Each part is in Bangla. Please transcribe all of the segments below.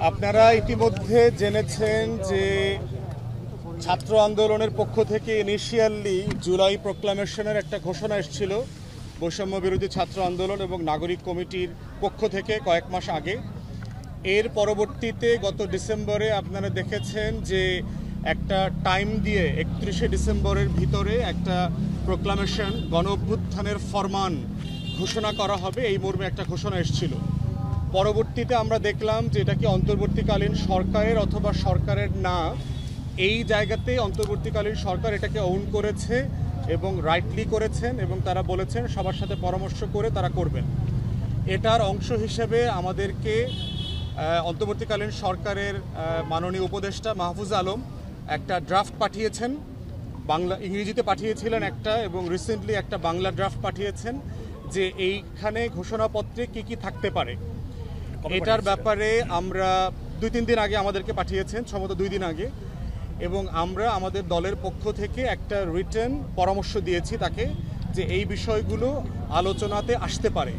আপনারা ইতিমধ্যে জেনেছেন যে ছাত্র আন্দোলনের পক্ষ থেকে ইনিশিয়ালি জুলাই প্রোক্লামেশনের একটা ঘোষণা এসেছিল বৈষম্য বিরোধী ছাত্র আন্দোলন এবং নাগরিক কমিটির পক্ষ থেকে কয়েক মাস আগে। এর পরবর্তীতে গত ডিসেম্বরে আপনারা দেখেছেন যে একটা টাইম দিয়ে 31শে ডিসেম্বরের ভিতরে একটা প্রোক্লামেশন গণ অভ্যুত্থানের ফরমান ঘোষণা করা হবে, এই মর্মে একটা ঘোষণা এসেছিল। পরবর্তীতে আমরা দেখলাম যে এটা কি অন্তর্বর্তীকালীন সরকারের অথবা সরকারের না, এই জায়গাতে অন্তর্বর্তীকালীন সরকার এটাকে ওন করেছে এবং রাইটলি করেছেন এবং তারা বলেছেন সবার সাথে পরামর্শ করে তারা করবেন। এটার অংশ হিসেবে আমাদেরকে অন্তর্বর্তীকালীন সরকারের মাননীয় উপদেষ্টা মাহফুজ আলম একটা ড্রাফট পাঠিয়েছেন, ইংরেজিতে পাঠিয়েছিলেন একটা, এবং রিসেন্টলি একটা বাংলা ড্রাফট পাঠিয়েছেন যে এইখানে ঘোষণাপত্রে কি কি থাকতে পারে। এটার ব্যাপারে আমরা 2-3 দিন আগে আমাদেরকে পাঠিয়েছেন, সম্ভবত 2 দিন আগে, এবং আমরা আমাদের দলের পক্ষ থেকে একটা রিটেন পরামর্শ দিয়েছি তাকে যে এই বিষয়গুলো আলোচনাতে আসতে পারে।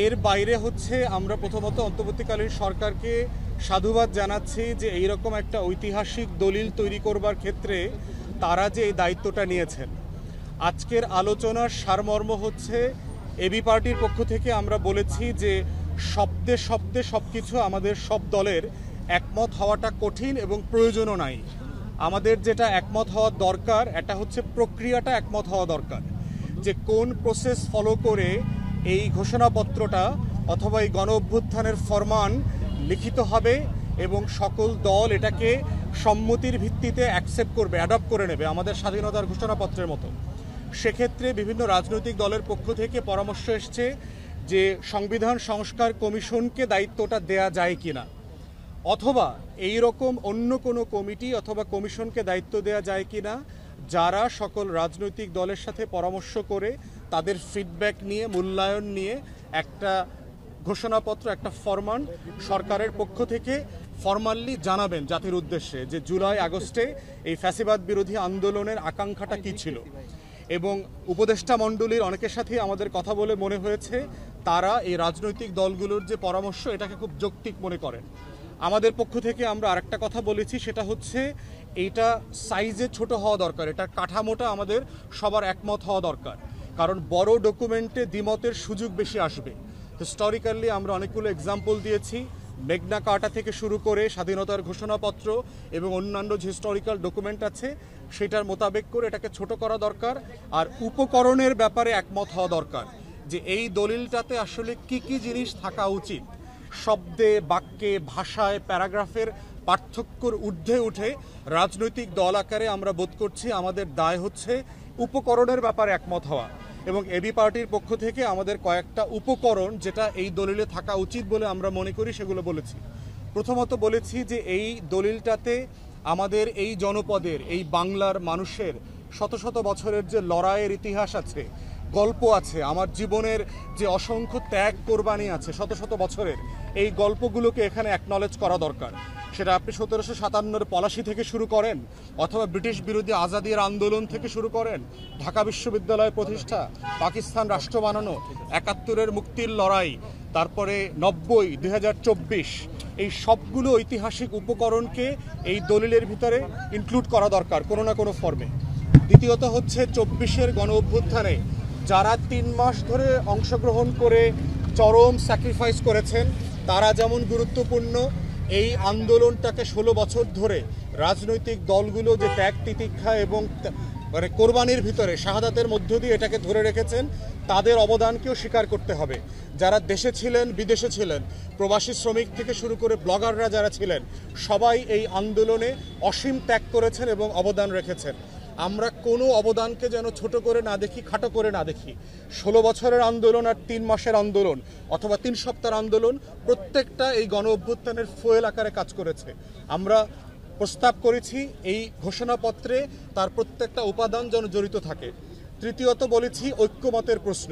এর বাইরে হচ্ছে আমরা প্রথমত অন্তর্বর্তীকালীন সরকারকে সাধুবাদ জানাচ্ছি যে এইরকম একটা ঐতিহাসিক দলিল তৈরি করবার ক্ষেত্রে তারা যে এই দায়িত্বটা নিয়েছেন। আজকের আলোচনার সারমর্ম হচ্ছে এবি পার্টির পক্ষ থেকে আমরা বলেছি যে শব্দে শব্দে সব কিছু আমাদের সব দলের একমত হওয়াটা কঠিন এবং প্রয়োজনও নাই। আমাদের যেটা একমত হওয়া দরকার এটা হচ্ছে প্রক্রিয়াটা একমত হওয়া দরকার, যে কোন প্রসেস ফলো করে এই ঘোষণাপত্রটা অথবা এই গণ অভ্যুত্থানের ফরমান লিখিত হবে এবং সকল দল এটাকে সম্মতির ভিত্তিতে অ্যাকসেপ্ট করবে, অ্যাডপ্ট করে নেবে আমাদের স্বাধীনতার ঘোষণাপত্রের মতো। সেক্ষেত্রে বিভিন্ন রাজনৈতিক দলের পক্ষ থেকে পরামর্শ এসছে যে সংবিধান সংস্কার কমিশনকে দায়িত্বটা দেয়া যায় কিনা, অথবা এই রকম অন্য কোনো কমিটি অথবা কমিশনকে দায়িত্ব দেয়া যায় কিনা যারা সকল রাজনৈতিক দলের সাথে পরামর্শ করে তাদের ফিডব্যাক নিয়ে মূল্যায়ন নিয়ে একটা ঘোষণাপত্র, একটা ফরমান সরকারের পক্ষ থেকে ফরমালি জানাবেন জাতির উদ্দেশ্যে যে জুলাই আগস্টে এই ফ্যাসিবাদ বিরোধী আন্দোলনের আকাঙ্ক্ষাটা কী ছিল। এবং উপদেষ্টা মণ্ডলীর অনেকের সাথে আমাদের কথা বলে মনে হয়েছে তারা এই রাজনৈতিক দলগুলোর যে পরামর্শ এটাকে খুব যৌক্তিক মনে করেন। আমাদের পক্ষ থেকে আমরা আরেকটা কথা বলেছি, সেটা হচ্ছে এইটা সাইজে ছোট হওয়া দরকার, এটার কাঠামোটা আমাদের সবার একমত হওয়া দরকার, কারণ বড় ডকুমেন্টে দ্বিমতের সুযোগ বেশি আসবে। হিস্টোরিক্যালি আমরা অনেকগুলো এক্সাম্পল দিয়েছি, মেঘনা কার্টা থেকে শুরু করে স্বাধীনতার ঘোষণাপত্র এবং অন্যান্য যে হিস্টোরিক্যাল ডকুমেন্ট আছে সেটার মোতাবেক করে এটাকে ছোট করা দরকার। আর উপকরণের ব্যাপারে একমত হওয়া দরকার যে এই দলিলটাতে আসলে কি কি জিনিস থাকা উচিত। শব্দে, বাক্যে, ভাষায়, প্যারাগ্রাফের পার্থক্যর ঊর্ধ্বে উঠে রাজনৈতিক দল আকারে আমরা বোধ করছি আমাদের দায় হচ্ছে উপকরণের ব্যাপারে একমত হওয়া। এবং এবি পার্টির পক্ষ থেকে আমাদের কয়েকটা উপকরণ যেটা এই দলিলে থাকা উচিত বলে আমরা মনে করি সেগুলো বলেছি। প্রথমত বলেছি যে এই দলিলটাতে আমাদের এই জনপদের, এই বাংলার মানুষের শত শত বছরের যে লড়াইয়ের ইতিহাস আছে, গল্প আছে, আমার জীবনের যে অসংখ্য ত্যাগ কোরবানি আছে শত শত বছরের, এই গল্পগুলোকে এখানে অ্যাকনলেজ করা দরকার। সেটা আপনি 1757 পলাশী থেকে শুরু করেন, অথবা ব্রিটিশ বিরোধী আজাদির আন্দোলন থেকে শুরু করেন, ঢাকা বিশ্ববিদ্যালয় প্রতিষ্ঠা, পাকিস্তান রাষ্ট্র বানানো, 71-এর মুক্তির লড়াই, তারপরে 90, 2024, এই সবগুলো ঐতিহাসিক উপকরণকে এই দলিলের ভিতরে ইনক্লুড করা দরকার কোনো না কোনো ফর্মে। দ্বিতীয়ত হচ্ছে 24-এর গণ অভ্যুত্থানে যারা 3 মাস ধরে অংশগ্রহণ করে চরম স্যাক্রিফাইস করেছেন তারা যেমন গুরুত্বপূর্ণ, এই আন্দোলনটাকে 16 বছর ধরে রাজনৈতিক দলগুলো যে ত্যাগ তিতিক্ষা এবং মানে কোরবানির ভিতরে শাহাদাতের মধ্য দিয়ে এটাকে ধরে রেখেছেন তাদের অবদানকেও স্বীকার করতে হবে। যারা দেশে ছিলেন, বিদেশে ছিলেন, প্রবাসী শ্রমিক থেকে শুরু করে ব্লগাররা যারা ছিলেন, সবাই এই আন্দোলনে অসীম ত্যাগ করেছেন এবং অবদান রেখেছেন। আমরা কোনো অবদানকে যেন ছোট করে না দেখি, খাটো করে না দেখি। 16 বছরের আন্দোলন আর 3 মাসের আন্দোলন অথবা 3 সপ্তাহের আন্দোলন প্রত্যেকটা এই গণ অভ্যুত্থানের ফুয়েল আকারে কাজ করেছে। আমরা প্রস্তাব করেছি এই ঘোষণাপত্রে তার প্রত্যেকটা উপাদান যেন জড়িত থাকে। তৃতীয়ত বলেছি ঐক্যমতের প্রশ্ন,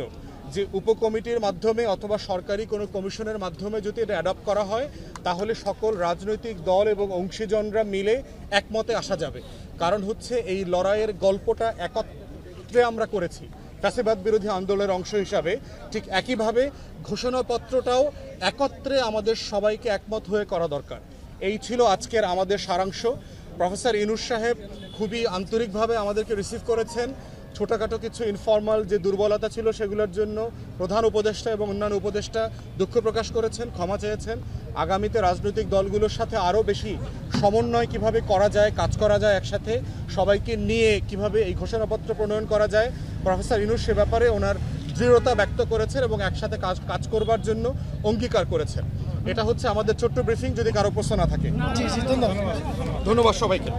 যে উপকমিটির মাধ্যমে অথবা সরকারি কোনো কমিশনের মাধ্যমে যদি এটা অ্যাডপ্ট করা হয় তাহলে সকল রাজনৈতিক দল এবং অংশীজনরা মিলে একমতে আসা যাবে। কারণ হচ্ছে এই লড়াইয়ের গল্পটা একত্রে আমরা করেছি, ফ্যাসিবাদ বিরোধী আন্দোলনের অংশ হিসাবে ঠিক একইভাবে ঘোষণাপত্রটাও একত্রে আমাদের সবাইকে একমত হয়ে করা দরকার। এই ছিল আজকের আমাদের সারাংশ। প্রফেসর ইউনূস সাহেব খুবই আন্তরিকভাবে আমাদেরকে রিসিভ করেছেন। ছোটোখাটো কিছু ইনফর্মাল যে দুর্বলতা ছিল সেগুলোর জন্য প্রধান উপদেষ্টা এবং অন্যান্য উপদেষ্টা দুঃখ প্রকাশ করেছেন, ক্ষমা চেয়েছেন। আগামীতে রাজনৈতিক দলগুলোর সাথে আরও বেশি সমন্বয় কিভাবে করা যায়, কাজ করা যায়, একসাথে সবাইকে নিয়ে কিভাবে এই ঘোষণাপত্র প্রণয়ন করা যায়, প্রফেসর ইউনূস সে ব্যাপারে ওনার দৃঢ়তা ব্যক্ত করেছেন এবং একসাথে কাজ করবার জন্য অঙ্গীকার করেছেন। এটা হচ্ছে আমাদের ছোট্ট ব্রিফিং। যদি কারো প্রশ্ন না থাকে, ধন্যবাদ সবাইকে।